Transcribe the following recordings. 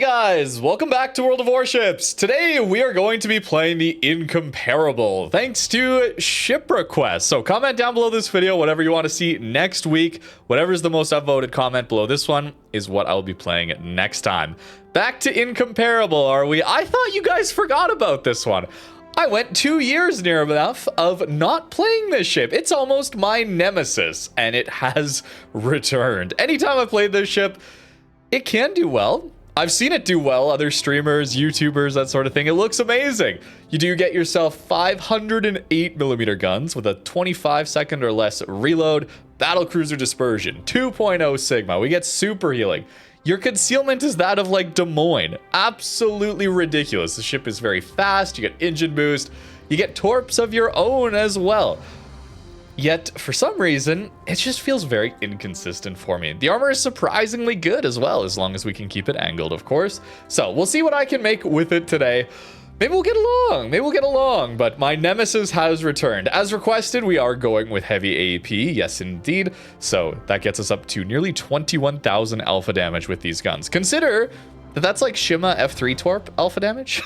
Guys, welcome back to World of Warships. Today we are going to be playing the Incomparable thanks to ship requests. So comment down below this video whatever you want to see next week. Whatever is the most upvoted comment below this one is what I'll be playing next time. Back to Incomparable, are we? I thought you guys forgot about this one. I went 2 years near enough of not playing this ship. It's almost my nemesis, and it has returned. Anytime I've played this ship, it can do well. I've seen it do well, other streamers, YouTubers, that sort of thing. It looks amazing. You do get yourself 508mm guns with a 25-second or less reload, battlecruiser dispersion, 2.0 Sigma. We get super healing. Your concealment is that of like Des Moines. Absolutely ridiculous. The ship is very fast. You get engine boost. You get torps of your own as well. Yet, for some reason, it just feels very inconsistent for me. The armor is surprisingly good as well, as long as we can keep it angled, of course. So, we'll see what I can make with it today. Maybe we'll get along, but my nemesis has returned. As requested, we are going with heavy AP, yes indeed. So, that gets us up to nearly 21,000 alpha damage with these guns. Consider that that's like Shima F3 Torp alpha damage.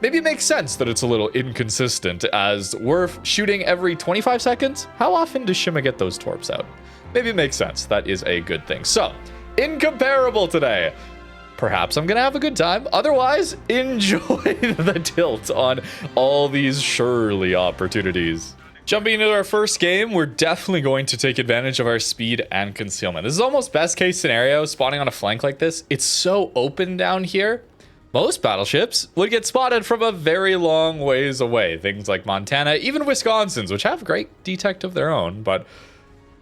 Maybe it makes sense that it's a little inconsistent as we're shooting every 25 seconds. How often does Shima get those torps out? Maybe it makes sense. That is a good thing. So, Incomparable today. Perhaps I'm gonna have a good time. Otherwise, enjoy the tilt on all these surely opportunities. Jumping into our first game, we're definitely going to take advantage of our speed and concealment. This is almost best case scenario, spawning on a flank like this. It's so open down here. Most battleships would get spotted from a very long ways away. Things like Montana, even Wisconsin's, which have great detect of their own, but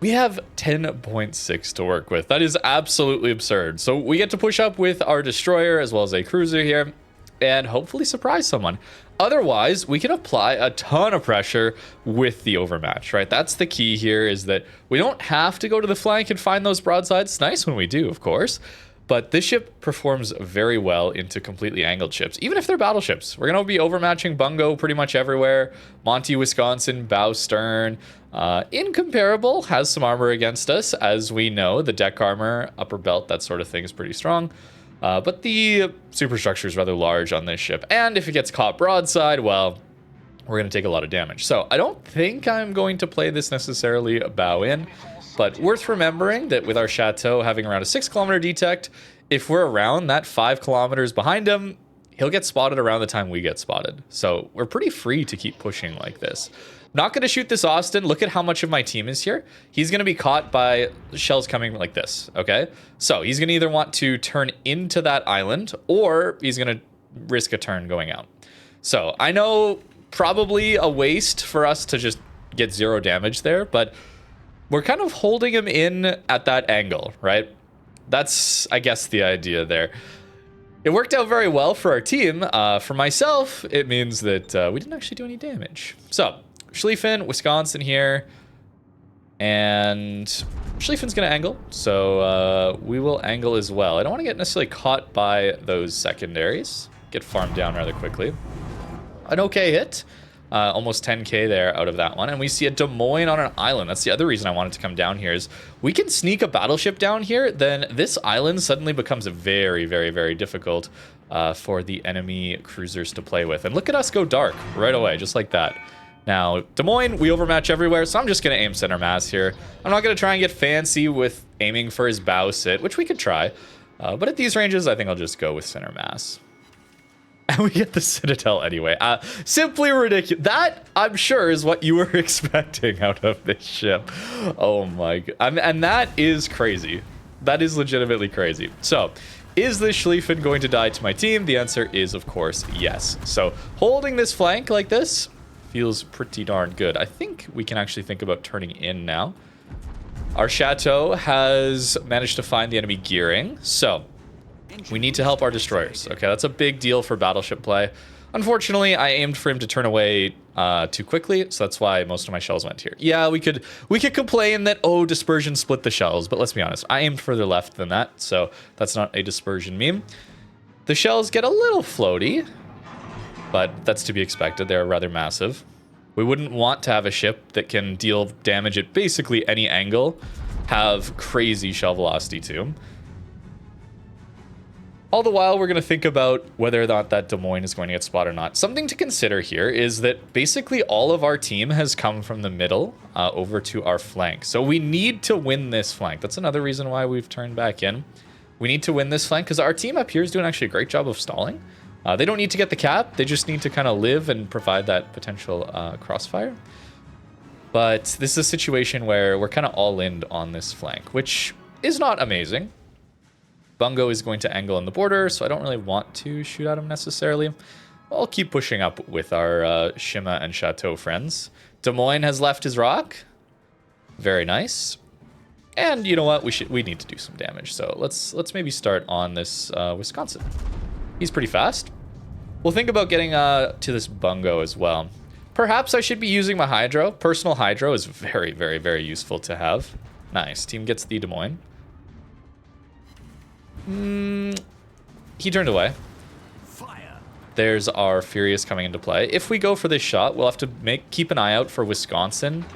we have 10.6 to work with. That is absolutely absurd. So we get to push up with our destroyer as well as a cruiser here and hopefully surprise someone. Otherwise, we can apply a ton of pressure with the overmatch, right? That's the key here, is that we don't have to go to the flank and find those broadsides. It's nice when we do, of course. But this ship performs very well into completely angled ships, even if they're battleships. We're going to be overmatching Bungo pretty much everywhere. Monty, Wisconsin, bow stern. Incomparable has some armor against us, as we know. The deck armor, upper belt, that sort of thing is pretty strong. But the superstructure is rather large on this ship. And if it gets caught broadside, well, we're going to take a lot of damage. So I don't think I'm going to play this necessarily bow in. But worth remembering that with our Chateau having around a 6-kilometer detect, if we're around that 5 kilometers behind him, he'll get spotted around the time we get spotted. So we're pretty free to keep pushing like this. Not going to shoot this Austin. Look at how much of my team is here. He's going to be caught by shells coming like this, okay? So he's going to either want to turn into that island, or he's going to risk a turn going out. So I know probably a waste for us to just get 0 damage there, but we're kind of holding him in at that angle, right? That's, I guess, the idea there. It worked out very well for our team. For myself, it means that we didn't actually do any damage. So, Schlieffen, Wisconsin here. And Schlieffen's going to angle. So, we will angle as well. I don't want to get necessarily caught by those secondaries. Get farmed down rather quickly. An okay hit. Almost 10k there out of that one, and we see a Des Moines on an island. That's the other reason I wanted to come down here, is we can sneak a battleship down here, then this island suddenly becomes very, very, very difficult for the enemy cruisers to play with. And look at us go dark right away, just like that. Now, Des Moines, we overmatch everywhere, so I'm just going to aim center mass here. I'm not going to try and get fancy with aiming for his bow sit, which we could try. But at these ranges, I think I'll just go with center mass. And we get the Citadel anyway. Simply ridiculous. That, I'm sure, is what you were expecting out of this ship. Oh my god. And that is crazy. That is legitimately crazy. So, is this Schlieffen going to die to my team? The answer is, of course, yes. So, holding this flank like this feels pretty darn good. I think we can actually think about turning in now. Our Chateau has managed to find the enemy gearing. So, we need to help our destroyers. Okay, that's a big deal for battleship play. Unfortunately, I aimed for him to turn away too quickly, so that's why most of my shells went here. Yeah, we could complain that, oh, dispersion split the shells, but let's be honest, I aimed further left than that, so that's not a dispersion meme. The shells get a little floaty, but that's to be expected. They're rather massive. We wouldn't want to have a ship that can deal damage at basically any angle, have crazy shell velocity too. All the while, we're going to think about whether or not that Des Moines is going to get spotted or not. Something to consider here is that basically all of our team has come from the middle over to our flank. So we need to win this flank. That's another reason why we've turned back in. We need to win this flank because our team up here is doing actually a great job of stalling. They don't need to get the cap. They just need to kind of live and provide that potential crossfire. But this is a situation where we're kind of all in on this flank, which is not amazing. Bungo is going to angle on the border, so I don't really want to shoot at him necessarily. I'll keep pushing up with our Shima and Chateau friends. Des Moines has left his rock. Very nice. And you know what? We need to do some damage. So let's maybe start on this Wisconsin. He's pretty fast. We'll think about getting to this Bungo as well. Perhaps I should be using my Hydro. Personal Hydro is very, very, very useful to have. Nice. Team gets the Des Moines. He turned away. Fire. There's our Furious coming into play. If we go for this shot, we'll have to keep an eye out for Wisconsin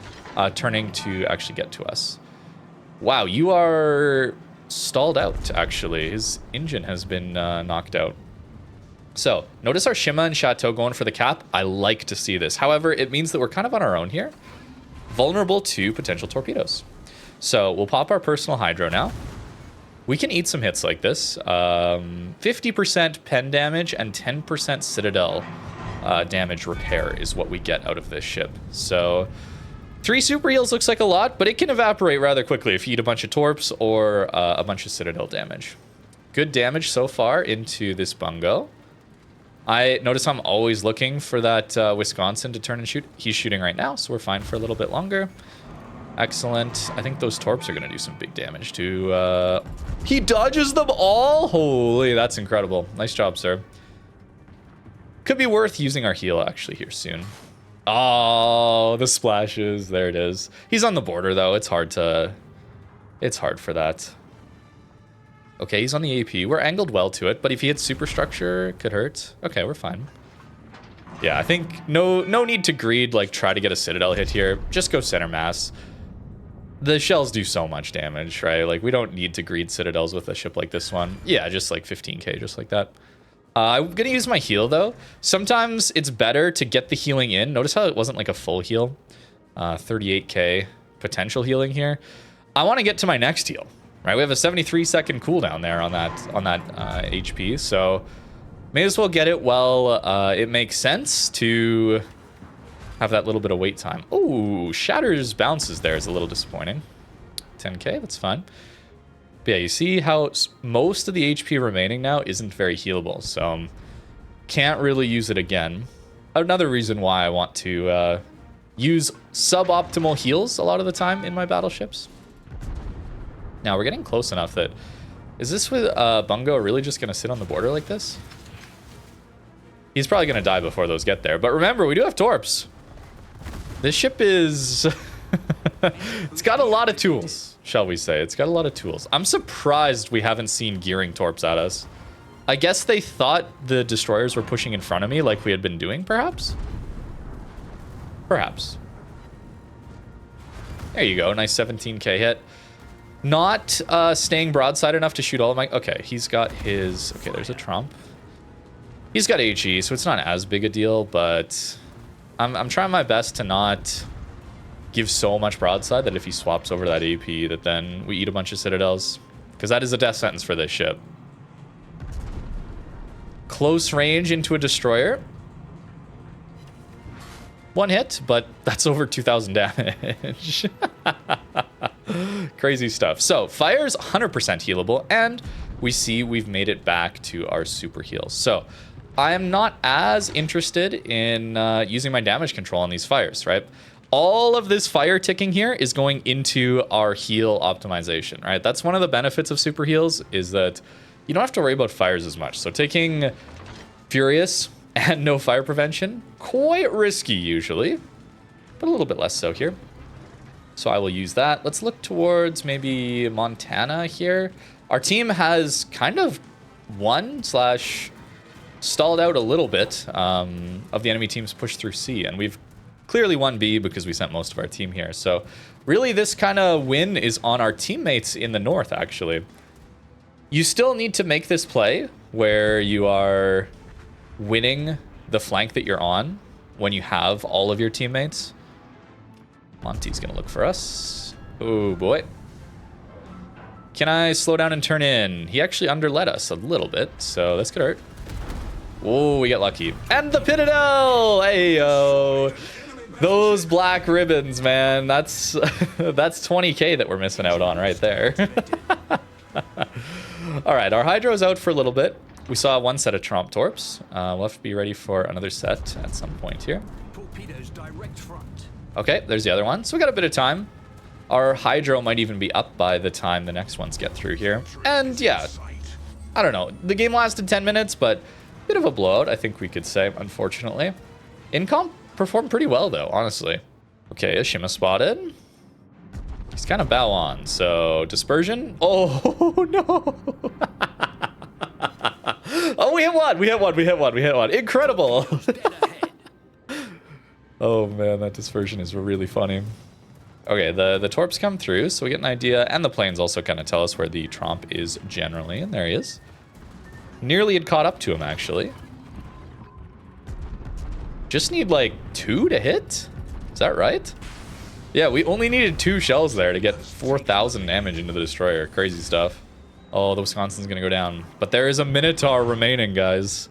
turning to actually get to us. Wow, you are stalled out, actually. His engine has been knocked out. So, notice our Shima and Chateau going for the cap. I like to see this. However, it means that we're kind of on our own here. Vulnerable to potential torpedoes. So, we'll pop our personal Hydro now. We can eat some hits like this. 50% pen damage and 10% Citadel damage repair is what we get out of this ship. So 3 super heals looks like a lot, but it can evaporate rather quickly if you eat a bunch of torps or a bunch of Citadel damage. Good damage so far into this Bungo. I notice I'm always looking for that Wisconsin to turn and shoot. He's shooting right now, so we're fine for a little bit longer. Excellent. I think those torps are going to do some big damage too. He dodges them all? Holy, that's incredible. Nice job, sir. Could be worth using our heal actually here soon. Oh, the splashes. There it is. He's on the border though. It's hard for that. Okay, he's on the AP. We're angled well to it, but if he hits superstructure, it could hurt. Okay, we're fine. Yeah, I think no need to greed, like try to get a Citadel hit here. Just go center mass. The shells do so much damage, right? Like, we don't need to greed Citadels with a ship like this one. Yeah, just like 15k, just like that. I'm going to use my heal, though. Sometimes it's better to get the healing in. Notice how it wasn't like a full heal. 38k potential healing here. I want to get to my next heal, right? We have a 73-second cooldown there on that HP, so may as well get it while it makes sense to have that little bit of wait time. Oh, Shatter's bounces there is a little disappointing. 10k, that's fine. But yeah, you see how most of the HP remaining now isn't very healable, so can't really use it again. Another reason why I want to use suboptimal heals a lot of the time in my battleships. Now, we're getting close enough that... Is this with Bungo really just going to sit on the border like this? He's probably going to die before those get there. But remember, we do have torps. This ship is... It's got a lot of tools, shall we say. It's got a lot of tools. I'm surprised we haven't seen gearing torps at us. I guess they thought the destroyers were pushing in front of me like we had been doing, perhaps? Perhaps. There you go. Nice 17k hit. Not staying broadside enough to shoot all of my... Okay, he's got his... Okay, there's a Trump. He's got HE, so it's not as big a deal, but I'm trying my best to not give so much broadside that if he swaps over that AP, that then we eat a bunch of Citadels, because that is a death sentence for this ship. Close range into a destroyer. 1 hit, but that's over 2,000 damage. Crazy stuff. So, fire's 100% healable, and we see we've made it back to our super heals. So, I am not as interested in using my damage control on these fires, right? All of this fire ticking here is going into our heal optimization, right? That's one of the benefits of super heals, is that you don't have to worry about fires as much. So taking Furious and no fire prevention, quite risky usually, but a little bit less so here. So I will use that. Let's look towards maybe Montana here. Our team has kind of stalled out a little bit of the enemy team's push through C, and we've clearly won B because we sent most of our team here. So really this kind of win is on our teammates in the north, actually. You still need to make this play, where you are winning the flank that you're on when you have all of your teammates. Monty's gonna look for us. Oh boy. Can I slow down and turn in? He actually underlet us a little bit, so that's gonna hurt. Oh, we get lucky. And the Citadel! Hey yo. Those black ribbons, man. That's 20k that we're missing out on right there. All right, our Hydro's out for a little bit. We saw one set of Tromp Torps. We'll have to be ready for another set at some point here. Torpedoes direct front. Okay, there's the other one. So we got a bit of time. Our Hydro might even be up by the time the next ones get through here. And yeah, I don't know. The game lasted 10 minutes, but a bit of a blowout, I think we could say, unfortunately. Incom performed pretty well, though, honestly. Okay, Ashima spotted. He's kind of bow on, so dispersion. Oh, no. Oh, we hit one. We hit one. We hit one. We hit one. Incredible. Oh, man, that dispersion is really funny. Okay, the torps come through, so we get an idea. And the planes also kind of tell us where the Tromp is generally. And there he is. Nearly had caught up to him, actually. Just need, like, 2 to hit? Is that right? Yeah, we only needed 2 shells there to get 4,000 damage into the destroyer. Crazy stuff. Oh, the Wisconsin's gonna go down. But there is a Minotaur remaining, guys.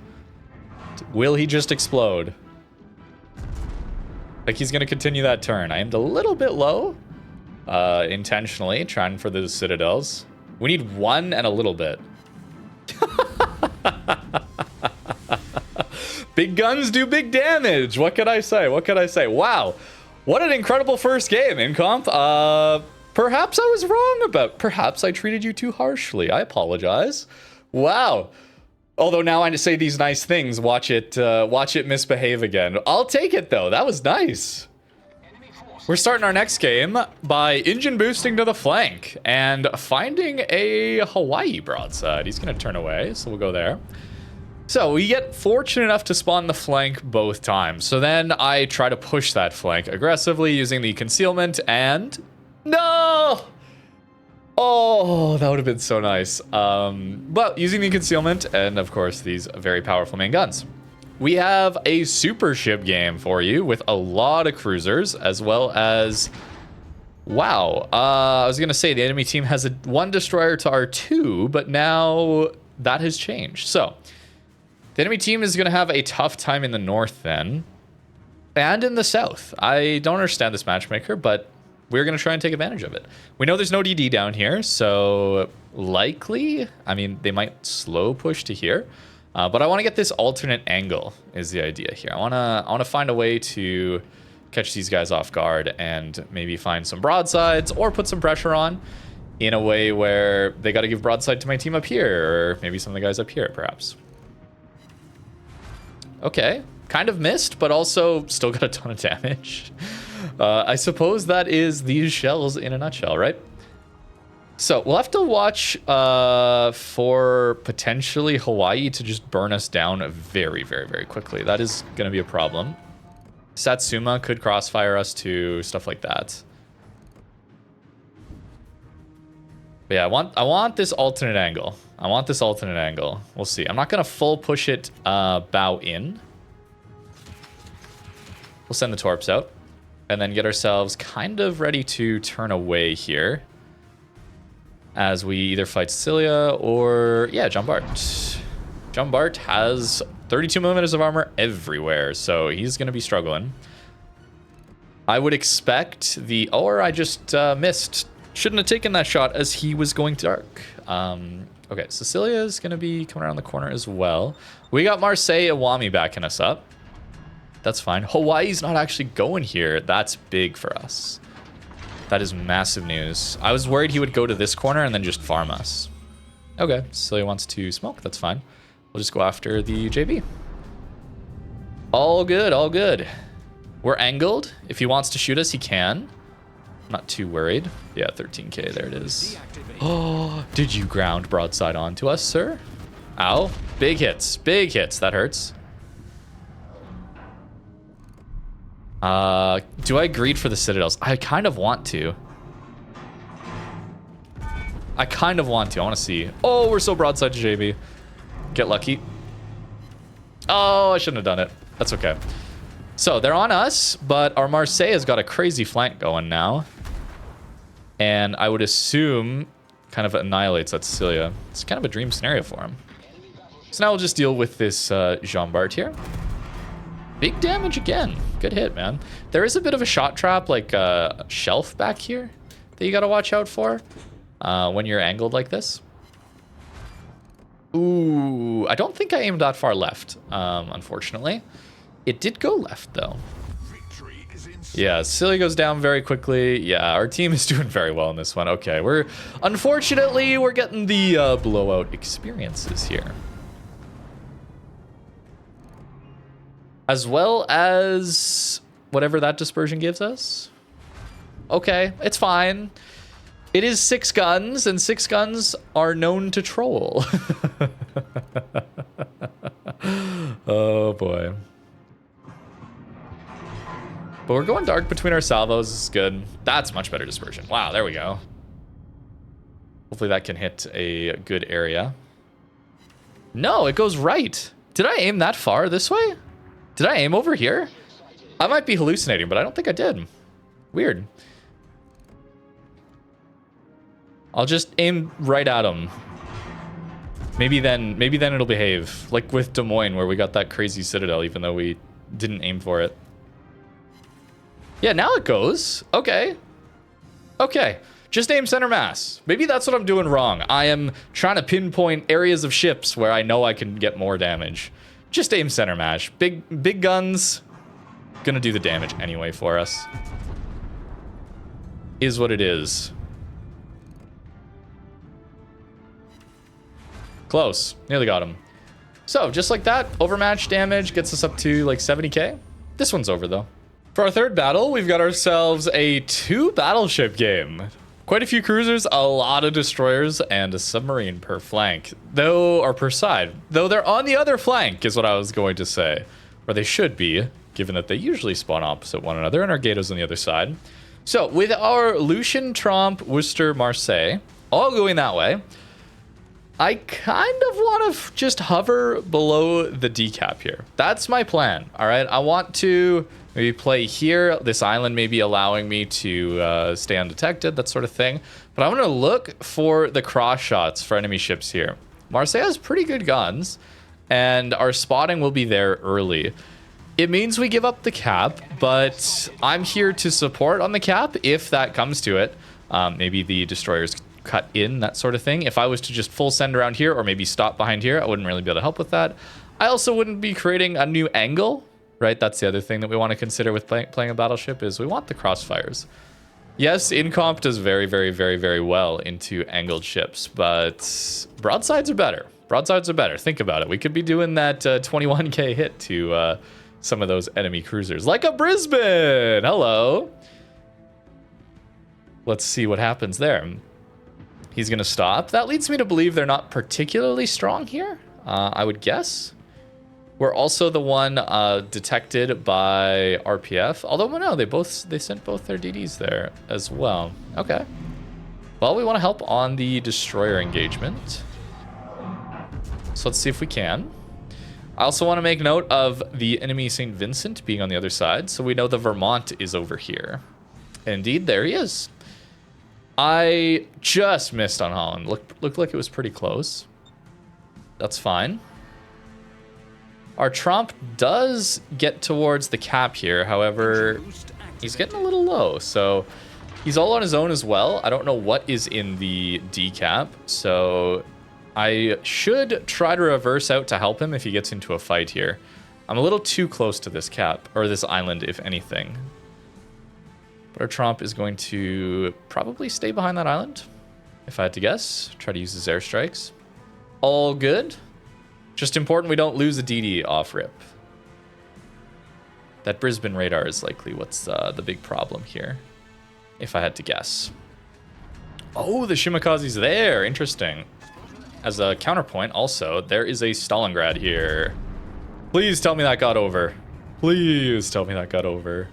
Will he just explode? Like he's gonna continue that turn. I aimed a little bit low. Intentionally, trying for the Citadels. We need 1 and a little bit. Big guns do big damage. What can I say? What can I say? Wow. What an incredible first game, Incomp. Perhaps I was wrong about... Perhaps I treated you too harshly. I apologize. Wow. Although now I say these nice things, watch it misbehave again. I'll take it, though. That was nice. We're starting our next game by engine boosting to the flank and finding a Hawaii broadside. He's going to turn away, so we'll go there. So we get fortunate enough to spawn the flank both times. So then I try to push that flank aggressively using the concealment and... No! Oh, that would have been so nice. But using the concealment and, of course, these very powerful main guns. We have a super ship game for you with a lot of cruisers as well as... Wow. I was going to say the enemy team has 1 destroyer to our 2, but now that has changed. So... The enemy team is going to have a tough time in the north then. And in the south. I don't understand this matchmaker, but we're going to try and take advantage of it. We know there's no DD down here, so likely, I mean, they might slow push to here. But I want to get this alternate angle is the idea here. I want to find a way to catch these guys off guard and maybe find some broadsides or put some pressure on in a way where they got to give broadside to my team up here or maybe some of the guys up here, perhaps. Okay, kind of missed, but also still got a ton of damage. I suppose that is these shells in a nutshell, right? So we'll have to watch for potentially Hawaii to just burn us down very, very, very quickly. That is going to be a problem. Satsuma could crossfire us to stuff like that. But yeah, I want this alternate angle. I want this alternate angle. We'll see. I'm not going to full push it bow in. We'll send the torps out. And then get ourselves kind of ready to turn away here. As we either fight Sicilia or... Yeah, Jumbart. Jumbart has 32 millimeters of armor everywhere. So he's going to be struggling. I would expect the... Or I just missed. Shouldn't have taken that shot as he was going dark. Okay, Cecilia is going to be coming around the corner as well. We got Marseille Iwami backing us up. That's fine. Hawaii's not actually going here. That's big for us. That is massive news. I was worried he would go to this corner and then just farm us. Okay, Cecilia wants to smoke. That's fine. We'll just go after the JB. All good, all good. We're angled. If he wants to shoot us, he can. Not too worried. Yeah, 13k, there it is. Oh, did you ground broadside onto us, sir? Ow. Big hits. Big hits. That hurts. Do I greed for the Citadels? I kind of want to. I want to see. Oh, we're so broadside to JB. Get lucky. Oh, I shouldn't have done it. That's okay. So they're on us, but our Marseille has got a crazy flank going now. And I would assume kind of annihilates that Sicilia. It's kind of a dream scenario for him. So now we'll just deal with this Jean Bart here. Big damage again. Good hit, man. There is a bit of a shot trap, like a shelf back here that you got to watch out for when you're angled like this. Ooh, I don't think I aimed that far left, unfortunately. It did go left, though. Yeah, Sicilia goes down very quickly. Yeah, our team is doing very well in this one. Okay, unfortunately, we're getting the blowout experiences here. As well as whatever that dispersion gives us. Okay, it's fine. It is 6 guns, and 6 guns are known to troll. Oh, boy. But we're going dark between our salvos. This is good. That's much better dispersion. Wow, there we go. Hopefully that can hit a good area. No, it goes right. Did I aim that far this way? Did I aim over here? I might be hallucinating, but I don't think I did. Weird. I'll just aim right at him. Maybe then it'll behave. Like with Des Moines, where we got that crazy citadel, even though we didn't aim for it. Yeah, now it goes. Okay. Okay. Just aim center mass. Maybe that's what I'm doing wrong. I am trying to pinpoint areas of ships where I know I can get more damage. Just aim center mash. Big guns. Gonna do the damage anyway for us. Is what it is. Close. Nearly got him. So, just like that, overmatch damage gets us up to like 70k. This one's over though. For our third battle, we've got ourselves a 2 battleship game. Quite a few cruisers, a lot of destroyers, and a submarine per flank. Or per side. Though they're on the other flank, is what I was going to say. Or they should be, given that they usually spawn opposite one another, and our Gato's on the other side. So, with our Lucian, Tromp, Worcester, Marseille, all going that way, I kind of want to just hover below the decap here. That's my plan, all right? I want to maybe play here. This island may be allowing me to stay undetected, that sort of thing. But I'm going to look for the cross shots for enemy ships here. Marseille has pretty good guns, and our spotting will be there early. It means we give up the cap, but I'm here to support on the cap if that comes to it. Maybe the destroyers cut in, that sort of thing. If I was to just full send around here or maybe stop behind here, I wouldn't really be able to help with that. I also wouldn't be creating a new angle, right? That's the other thing that we want to consider with playing a battleship is we want the crossfires. Yes, Incomp does very, very, very, very well into angled ships, but broadsides are better. Broadsides are better. Think about it. We could be doing that 21k hit to some of those enemy cruisers, like a Brisbane. Hello. Let's see what happens there. He's going to stop. That leads me to believe they're not particularly strong here, I would guess. We're also the one detected by RPF. Although, no, they sent both their DDs there as well. Okay. Well, we want to help on the destroyer engagement. So let's see if we can. I also want to make note of the enemy St. Vincent being on the other side. So we know the Vermont is over here. And indeed, there he is. I just missed on Holland. Looked like it was pretty close. That's fine. Our Tromp does get towards the cap here. However, he's getting a little low. So he's all on his own as well. I don't know what is in the decap. So I should try to reverse out to help him if he gets into a fight here. I'm a little too close to this cap, or this island, if anything. But our Tromp is going to probably stay behind that island, if I had to guess. Try to use his airstrikes. All good. Just important we don't lose a DD off rip. That Brisbane radar is likely what's the big problem here, if I had to guess. Oh, the Shimakaze's there. Interesting. As a counterpoint, also, there is a Stalingrad here. Please tell me that got over. Please tell me that got over.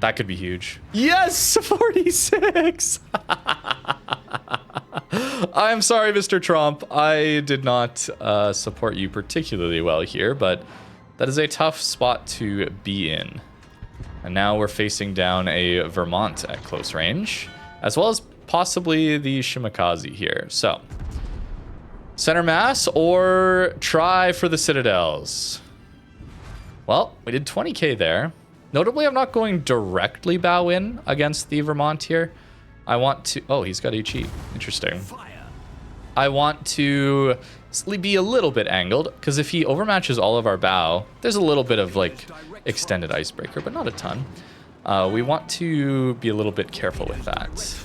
That could be huge. Yes, 46. I'm sorry, Mr. Trump. I did not support you particularly well here, but that is a tough spot to be in. And now we're facing down a Vermont at close range, as well as possibly the Shimakaze here. So, center mass or try for the Citadels? Well, we did 20k there. Notably, I'm not going directly bow in against the Vermont here. I want to... Oh, he's got HE. Interesting. I want to be a little bit angled, because if he overmatches all of our bow, there's a little bit of, like, extended icebreaker, but not a ton. We want to be a little bit careful with that.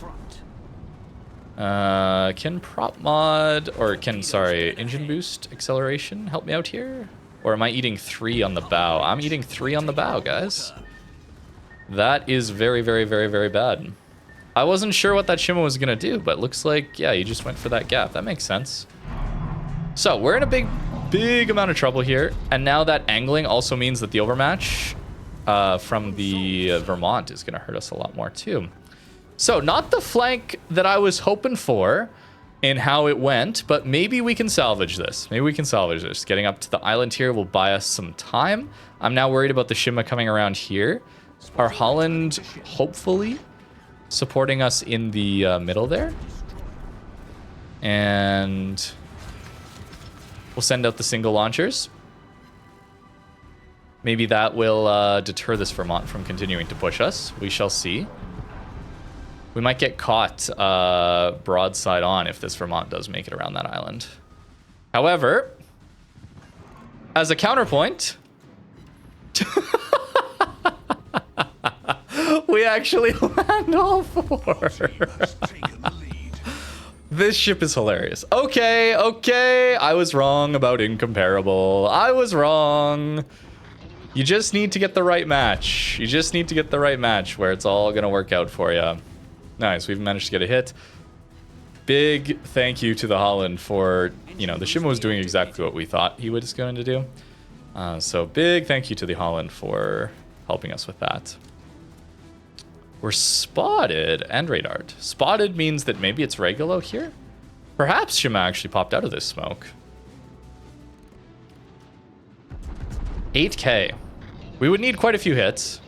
Can prop mod, or can, sorry, engine boost acceleration help me out here? Or am I eating 3 on the bow? I'm eating 3 on the bow, guys. That is very, very, very, very bad. I wasn't sure what that Shima was going to do, but looks like, yeah, he just went for that gap. That makes sense. So we're in a big amount of trouble here. And now that angling also means that the overmatch from the Vermont is going to hurt us a lot more too. So not the flank that I was hoping for in how it went, but maybe we can salvage this. Maybe we can salvage this. Getting up to the island here will buy us some time. I'm now worried about the Shima coming around here. Our Holland, hopefully, supporting us in the middle there. And we'll send out the single launchers. Maybe that will deter this Vermont from continuing to push us. We shall see. We might get caught broadside on if this Vermont does make it around that island. However, as a counterpoint, we actually land all 4. This ship is hilarious. Okay, I was wrong about Incomparable. I was wrong. You just need to get the right match. You just need to get the right match where it's all going to work out for you. Nice, we've managed to get a hit. Big thank you to the Holland for, you know, the Shima was doing exactly what we thought he was going to do. So big thank you to the Holland for helping us with that. We're spotted and radared. Spotted means that maybe it's Regulo here? Perhaps Shima actually popped out of this smoke. 8k. We would need quite a few hits.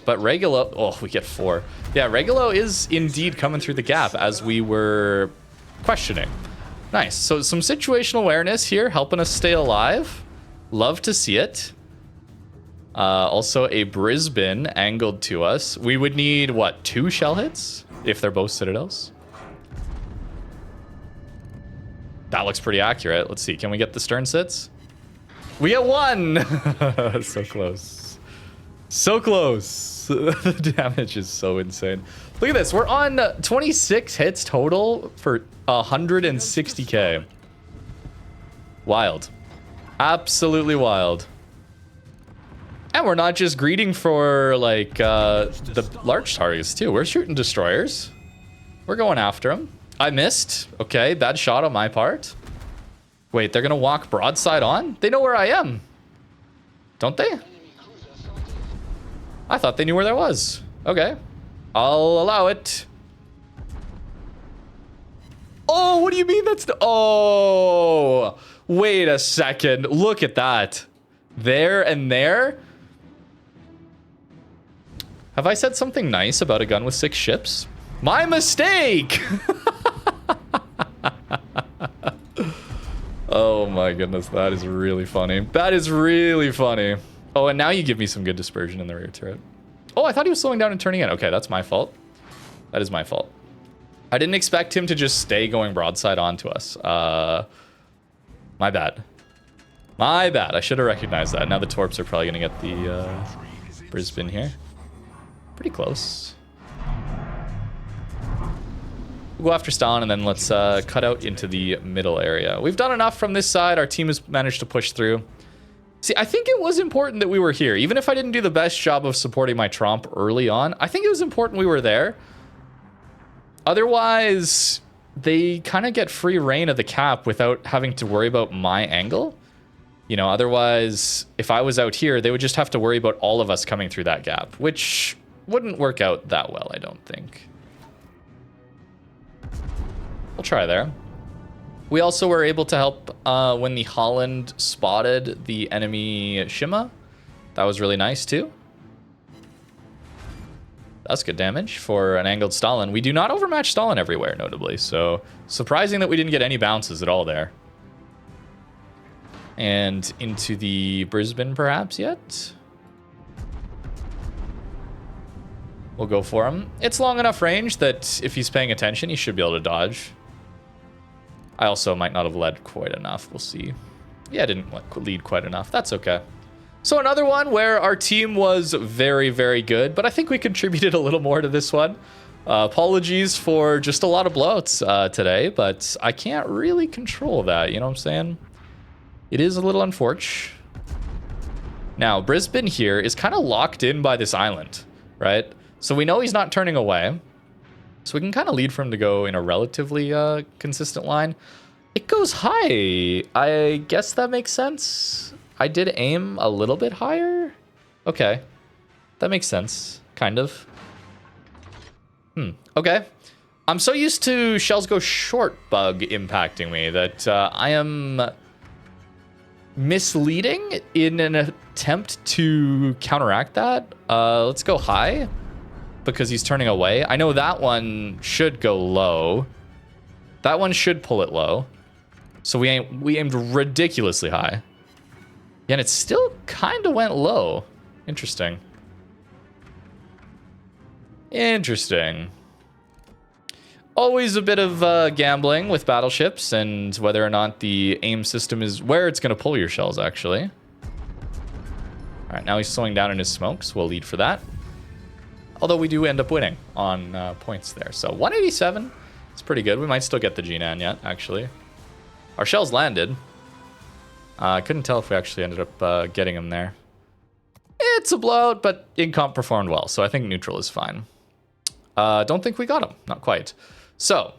But Regulo... Oh, we get 4. Yeah, Regulo is indeed coming through the gap as we were questioning. Nice. So some situational awareness here helping us stay alive. Love to see it. Also, a Brisbane angled to us. We would need, what, 2 shell hits? If they're both Citadels? That looks pretty accurate. Let's see. Can we get the stern sits? We get 1! So close. So close. The damage is so insane. Look at this. We're on 26 hits total for 160k. Wild. Absolutely wild. And we're not just greeting for, like, the large targets, too. We're shooting destroyers. We're going after them. I missed. Okay, bad shot on my part. Wait, they're going to walk broadside on? They know where I am. Don't they? I thought they knew where I was. Okay. I'll allow it. Oh, what do you mean that's the... Oh, wait a second. Look at that. There and there. Have I said something nice about a gun with 6 ships? My mistake! Oh my goodness, that is really funny. That is really funny. Oh, and now you give me some good dispersion in the rear turret. Oh, I thought he was slowing down and turning in. Okay, that's my fault. That is my fault. I didn't expect him to just stay going broadside onto us. My bad. My bad. I should have recognized that. Now the Torps are probably going to get the Brisbane here. Pretty close. We'll go after Stalin and then let's cut out into the middle area. We've done enough from this side. Our team has managed to push through. See, I think it was important that we were here. Even if I didn't do the best job of supporting my Tromp early on, I think it was important we were there. Otherwise, they kind of get free reign of the cap without having to worry about my angle. You know, otherwise, if I was out here, they would just have to worry about all of us coming through that gap, which wouldn't work out that well, I don't think. We'll try there. We also were able to help when the Holland spotted the enemy Shima. That was really nice too. That's good damage for an angled Stalin. We do not overmatch Stalin everywhere, notably. So surprising that we didn't get any bounces at all there. And into the Brisbane perhaps yet. We'll go for him. It's long enough range that if he's paying attention, he should be able to dodge. I also might not have led quite enough. We'll see. Yeah, I didn't lead quite enough. That's okay. So another one where our team was very, very good, but I think we contributed a little more to this one. Apologies for just a lot of blowouts today, but I can't really control that. You know what I'm saying? It is a little unfortunate. Now, Brisbane here is kind of locked in by this island, right? So we know he's not turning away. So we can kind of lead for him to go in a relatively consistent line. It goes high. I guess that makes sense. I did aim a little bit higher. Okay. That makes sense. Kind of. Okay. I'm so used to shells go short bug impacting me that I am misleading in an attempt to counteract that. Let's go high because he's turning away. I know that one should go low. That one should pull it low. So we aimed ridiculously high. Yeah, and it still kind of went low. Interesting. Interesting. Always a bit of gambling with battleships and whether or not the aim system is where it's going to pull your shells, actually. All right, now he's slowing down in his smokes. We'll lead for that. Although we do end up winning on points there. So 187. It's pretty good. We might still get the G-Nan yet, actually. Our shells landed. I couldn't tell if we actually ended up getting him there. It's a blowout, but Incomp performed well, so I think neutral is fine. Don't think we got him. Not quite. So,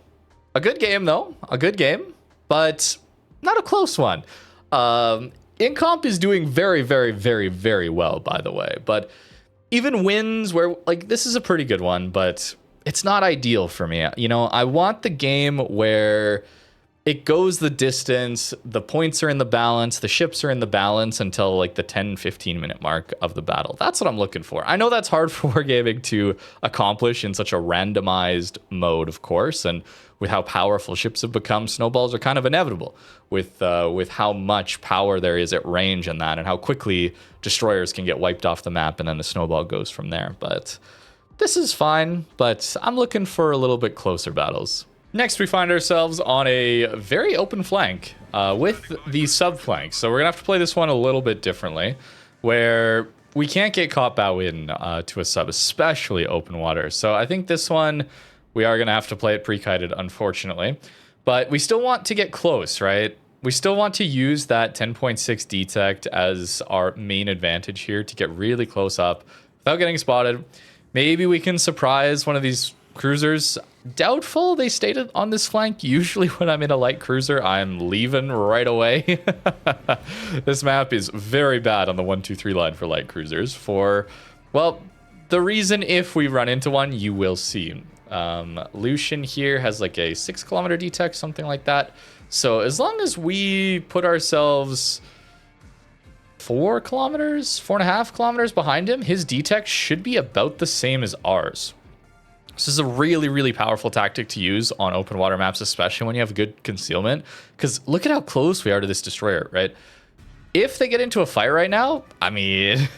a good game, though. A good game, but not a close one. Incomp is doing very, very, very, very well, by the way. But even wins where, like, this is a pretty good one, but it's not ideal for me. You know, I want the game where it goes the distance, the points are in the balance, the ships are in the balance until like the 10-15 minute mark of the battle. That's what I'm looking for. I know that's hard for wargaming to accomplish in such a randomized mode, of course, and with how powerful ships have become, snowballs are kind of inevitable with how much power there is at range and that, and how quickly destroyers can get wiped off the map and then the snowball goes from there. But this is fine, but I'm looking for a little bit closer battles. Next, we find ourselves on a very open flank with the sub flank. So we're gonna have to play this one a little bit differently, where we can't get caught bow in to a sub, especially open water. So I think this one, we are gonna have to play it pre-kited, unfortunately. But we still want to get close, right? We still want to use that 10.6 detect as our main advantage here to get really close up without getting spotted. Maybe we can surprise one of these cruisers. Doubtful they stayed on this flank. Usually when I'm in a light cruiser, I'm leaving right away. This map is very bad on the 1-2-3 line for light cruisers for, well, the reason if we run into one, you will see. Lucian here has like a 6 kilometer detect, something like that. So as long as we put ourselves 4 kilometers, 4.5 kilometers behind him, his detect should be about the same as ours. This is a really, really powerful tactic to use on open water maps, especially when you have good concealment. Because look at how close we are to this destroyer, right? If they get into a fight right now, I mean,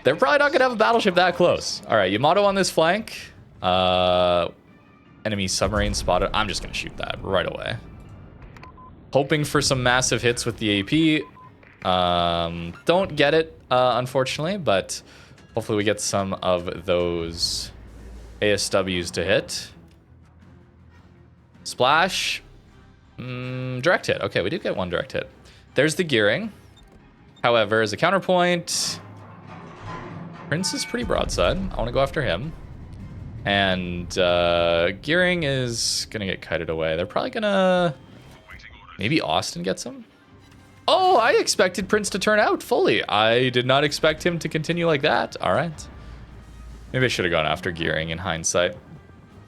they're probably not going to have a battleship that close. All right, Yamato on this flank. Enemy submarine spotted. I'm just going to shoot that right away. Hoping for some massive hits with the AP. Don't get it, unfortunately, but hopefully we get some of those ASWs to hit. Splash. Direct hit. Okay, we did get one direct hit. There's the gearing. However, as a counterpoint, Prince is pretty broadside. I want to go after him. And gearing is going to get kited away. They're probably going to... Maybe Austin gets him? Oh, I expected Prince to turn out fully. I did not expect him to continue like that. All right. Maybe I should have gone after gearing in hindsight.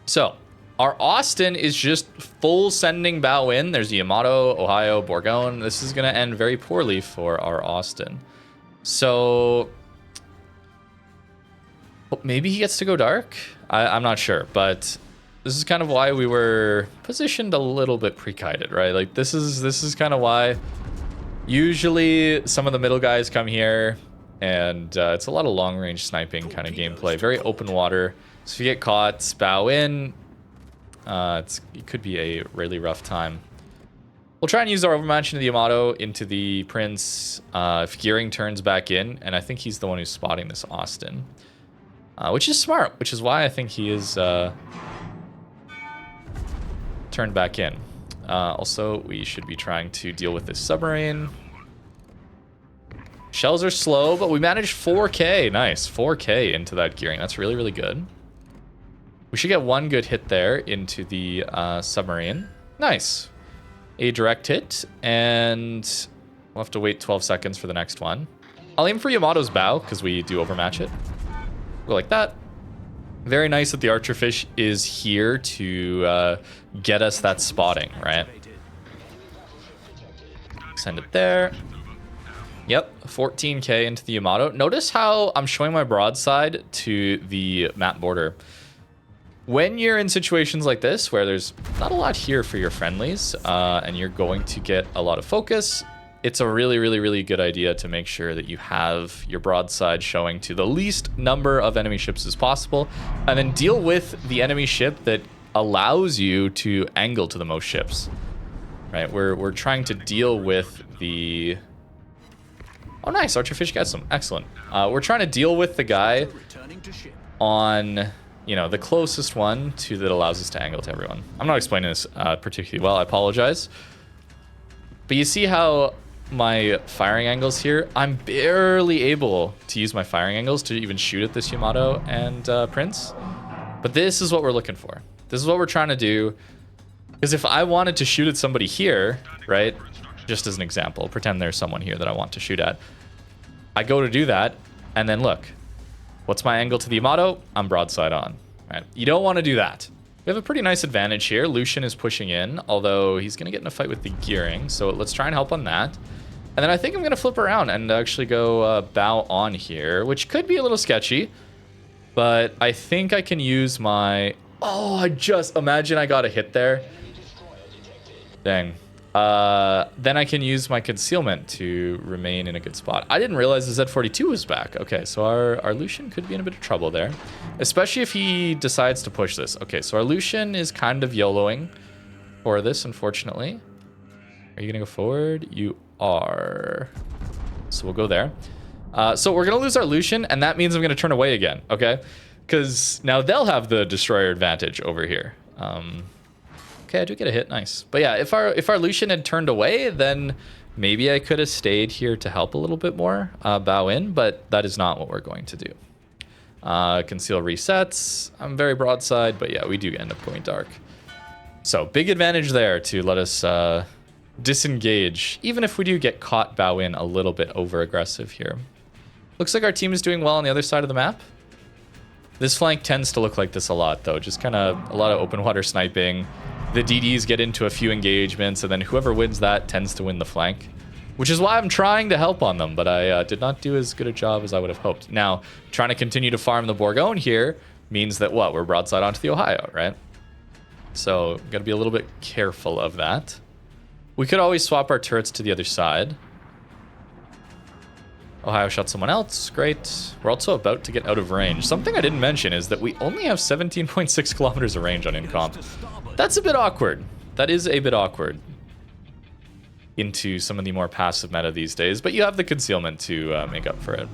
So, Our Austin is just full sending bow in. There's the Yamato, Ohio, Bourgogne. This is going to end very poorly for our Austin. So maybe he gets to go dark. I'm not sure, but this is kind of why we were positioned a little bit pre-kited, right? Like this is kind of why usually some of the middle guys come here, and it's a lot of long-range sniping kind of gameplay. Very open water. So if you get caught, bow in. It could be a really rough time. We'll try and use our overmatch into the Yamato, into the Prince, if gearing turns back in, and I think he's the one who's spotting this Austin. Which is smart, which is why I think he is turned back in. Also, we should be trying to deal with this submarine. Shells are slow, but we managed 4K. Nice, 4K into that gearing. That's really, really good. We should get one good hit there into the submarine. Nice. A direct hit, and we'll have to wait 12 seconds for the next one. I'll aim for Yamato's bow, because we do overmatch it. Go like that. Very nice that the Archerfish is here to get us that spotting, right? Send it there. Yep, 14K into the Yamato. Notice how I'm showing my broadside to the map border. When you're in situations like this, where there's not a lot here for your friendlies, and you're going to get a lot of focus, it's a really, really, really good idea to make sure that you have your broadside showing to the least number of enemy ships as possible, and then deal with the enemy ship that allows you to angle to the most ships. Right? We're trying to deal with the... Oh, nice. Archerfish gets them. Excellent. We're trying to deal with the guy on... you know, the closest one to that allows us to angle to everyone. I'm not explaining this particularly well. I apologize. But you see how my firing angles here, I'm barely able to use my firing angles to even shoot at this Yamato and Prince. But this is what we're looking for. This is what we're trying to do. Because if I wanted to shoot at somebody here, right, just as an example, pretend there's someone here that I want to shoot at. I go to do that, and then look. What's my angle to the Yamato? I'm broadside on. Right? You don't want to do that. We have a pretty nice advantage here. Lucian is pushing in, although he's going to get in a fight with the gearing. So let's try and help on that. And then I think I'm going to flip around and actually go bow on here, which could be a little sketchy. But I think I can use my... Oh, I just... Imagine I got a hit there. Dang. Then I can use my concealment to remain in a good spot. I didn't realize the Z42 was back. Okay, so our Lucian could be in a bit of trouble there. Especially if he decides to push this. Okay, so our Lucian is kind of YOLOing for this, unfortunately. Are you going to go forward? You are. So we'll go there. So we're going to lose our Lucian, and that means I'm going to turn away again, okay? Because now they'll have the destroyer advantage over here. Okay, I do get a hit. Nice. But yeah, if our Lucian had turned away, then maybe I could have stayed here to help a little bit more, bow in, but that is not what we're going to do. Conceal resets. I'm very broadside, but yeah, we do end up going dark. So big advantage there to let us disengage, even if we do get caught bow in a little bit over aggressive here. Looks like our team is doing well on the other side of the map. This flank tends to look like this a lot, though. Just kind of a lot of open water sniping. The DDs get into a few engagements, and then whoever wins that tends to win the flank. Which is why I'm trying to help on them, but I did not do as good a job as I would have hoped. Now, trying to continue to farm the Bourgogne here means that, what? We're broadside onto the Ohio, right? So, got to be a little bit careful of that. We could always swap our turrets to the other side. Ohio shot someone else. Great. We're also about to get out of range. Something I didn't mention is that we only have 17.6 kilometers of range on Incomp. That's a bit awkward. That is a bit awkward into some of the more passive meta these days, but you have the concealment to make up for it.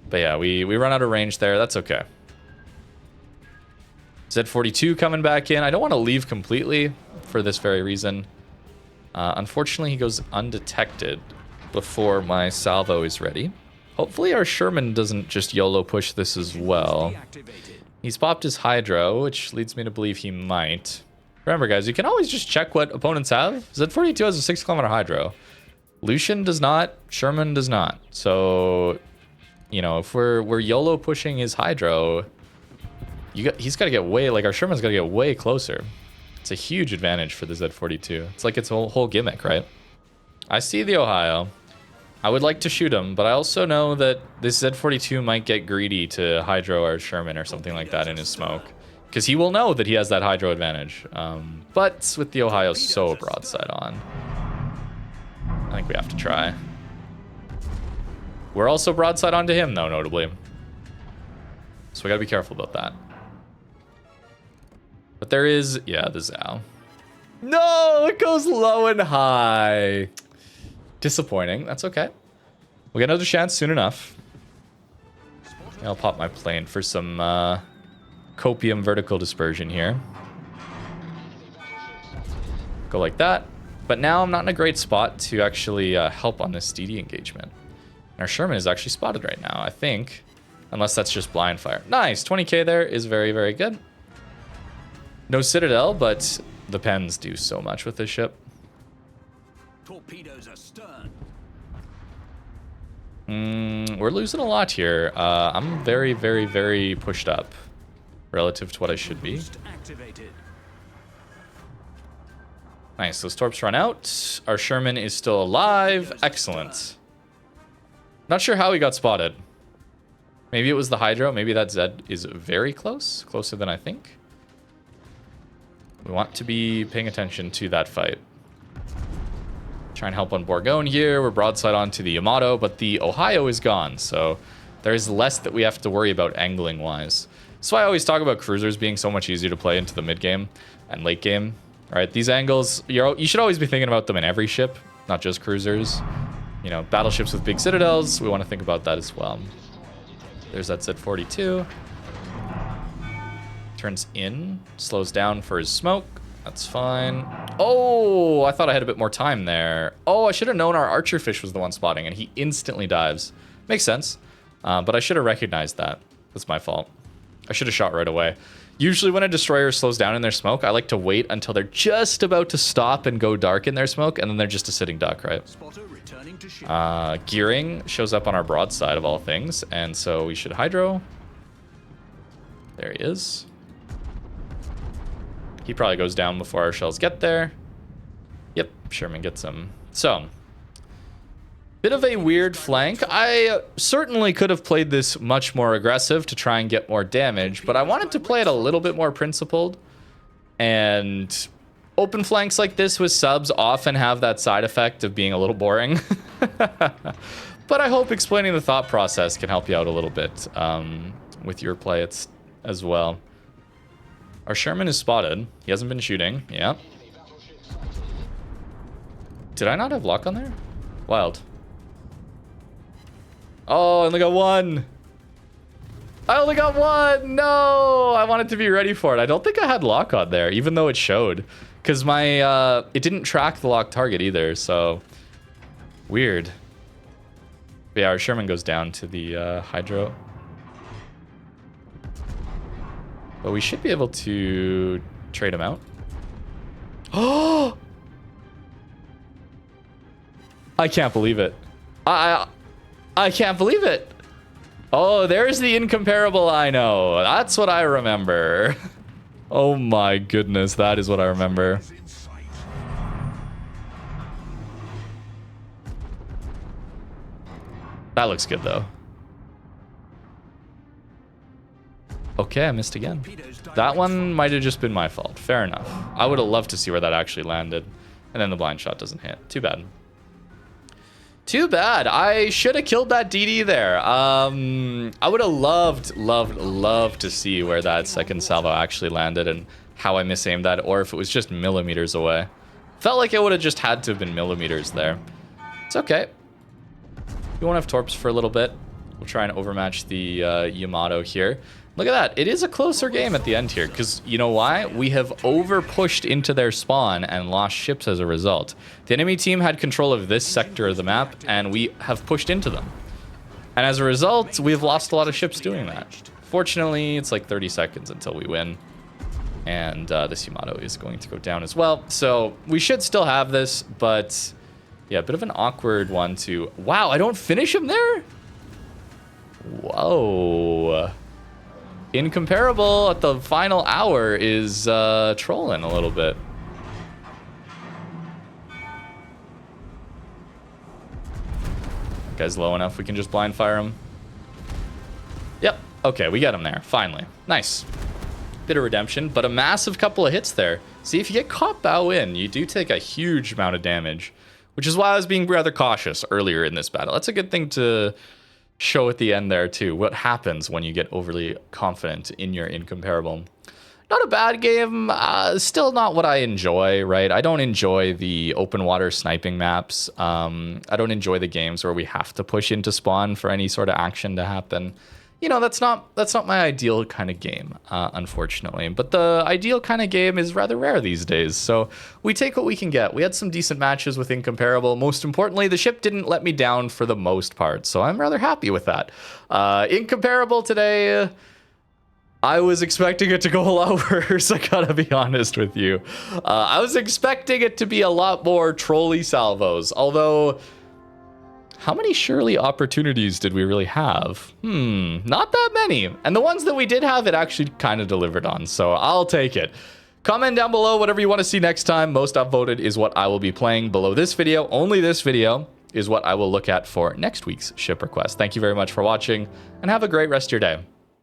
But yeah, we run out of range there. That's okay. Z42 coming back in. I don't want to leave completely for this very reason. Unfortunately, he goes undetected before my salvo is ready. Hopefully our Sherman doesn't just YOLO push this as well. He's popped his Hydro, which leads me to believe he might. Remember, guys, you can always just check what opponents have. Z42 has a 6 kilometer Hydro. Lucian does not. Sherman does not. So, you know, if we're YOLO pushing his Hydro, he's got to get way, like, our Sherman's got to get way closer. It's a huge advantage for the Z42. It's like its whole gimmick, right? I see the Ohio. I would like to shoot him, but I also know that this Z42 might get greedy to hydro our Sherman or something like that in his smoke. Because he will know that he has that hydro advantage. But with the Ohio so broadside on, I think we have to try. We're also broadside onto him, though, notably. So we gotta be careful about that. But there is, yeah, the Zao. No, it goes low and high. Disappointing. That's okay. We'll get another chance soon enough. I'll pop my plane for some copium vertical dispersion here. Go like that. But now I'm not in a great spot to actually help on this DD engagement. And our Sherman is actually spotted right now, I think. Unless that's just blind fire. Nice. 20k there is very, very good. No Citadel, but the pens do so much with this ship. Torpedoes astern. We're losing a lot here. I'm very, very, very pushed up relative to what I should be. Activated. Nice. Those torps run out. Our Sherman is still alive. Excellent. Not sure how he got spotted. Maybe it was the hydro. Maybe that Z is very close. Closer than I think. We want to be paying attention to that fight. Try and help on Bourgogne here. We're broadside onto the Yamato, but the Ohio is gone, so there's less that we have to worry about angling-wise. That's why I always talk about cruisers being so much easier to play into the mid-game and late game. Right? These angles, you should always be thinking about them in every ship, not just cruisers. You know, battleships with big citadels, we want to think about that as well. There's that Z42. Turns in, slows down for his smoke. That's fine. Oh, I thought I had a bit more time there. Oh, I should have known our archer fish was the one spotting, and he instantly dives. Makes sense, but I should have recognized that. That's my fault. I should have shot right away. Usually when a destroyer slows down in their smoke, I like to wait until they're just about to stop and go dark in their smoke, and then they're just a sitting duck, right? Gearing shows up on our broadside of all things, and so we should hydro. There he is. He probably goes down before our shells get there. Yep, Sherman gets him. So, bit of a weird flank. I certainly could have played this much more aggressive to try and get more damage, but I wanted to play it a little bit more principled. And open flanks like this with subs often have that side effect of being a little boring. But I hope explaining the thought process can help you out a little bit with your play as well. Our Sherman is spotted. He hasn't been shooting. Yeah. Did I not have lock on there? Wild. Oh, I only got one. I only got one. No, I wanted to be ready for it. I don't think I had lock on there, even though it showed. Because my, it didn't track the lock target either, so weird. But yeah, our Sherman goes down to the hydro. But we should be able to trade him out. Oh! I can't believe it. I can't believe it. Oh, there's the incomparable I know. That's what I remember. Oh my goodness, that is what I remember. That looks good though. Okay, I missed again. That one might have just been my fault. Fair enough. I would have loved to see where that actually landed. And then the blind shot doesn't hit. Too bad. Too bad. I should have killed that DD there. I would have loved to see where that second salvo actually landed and how I misaimed that, or if it was just millimeters away. Felt like it would have just had to have been millimeters there. It's okay. We won't have torps for a little bit. We'll try and overmatch the Yamato here. Look at that. It is a closer game at the end here, because you know why? We have over-pushed into their spawn and lost ships as a result. The enemy team had control of this sector of the map, and we have pushed into them. And as a result, we've lost a lot of ships doing that. Fortunately, it's like 30 seconds until we win. And this Yamato is going to go down as well. So we should still have this, but yeah, a bit of an awkward one to... Wow, I don't finish him there? Whoa. Incomparable at the final hour is trolling a little bit. Guy's low enough, we can just blind fire him. Yep, okay, we get him there, finally. Nice. Bit of redemption, but a massive couple of hits there. See, if you get caught bow in, you do take a huge amount of damage, which is why I was being rather cautious earlier in this battle. That's a good thing to show at the end there too. What happens when you get overly confident in your Incomparable. Not a bad game, still not what I enjoy, right? I don't enjoy the open water sniping maps. I don't enjoy the games where we have to push into spawn for any sort of action to happen. You know, that's not my ideal kind of game, unfortunately. But the ideal kind of game is rather rare these days, so we take what we can get. We had some decent matches with Incomparable. Most importantly, the ship didn't let me down for the most part, so I'm rather happy with that. Incomparable today, I was expecting it to go a lot worse, I gotta be honest with you. I was expecting it to be a lot more trolly salvos, although how many surely opportunities did we really have? Not that many. And the ones that we did have, it actually kind of delivered on, so I'll take it. Comment down below whatever you want to see next time. Most upvoted is what I will be playing below this video. Only this video is what I will look at for next week's ship request. Thank you very much for watching, and have a great rest of your day.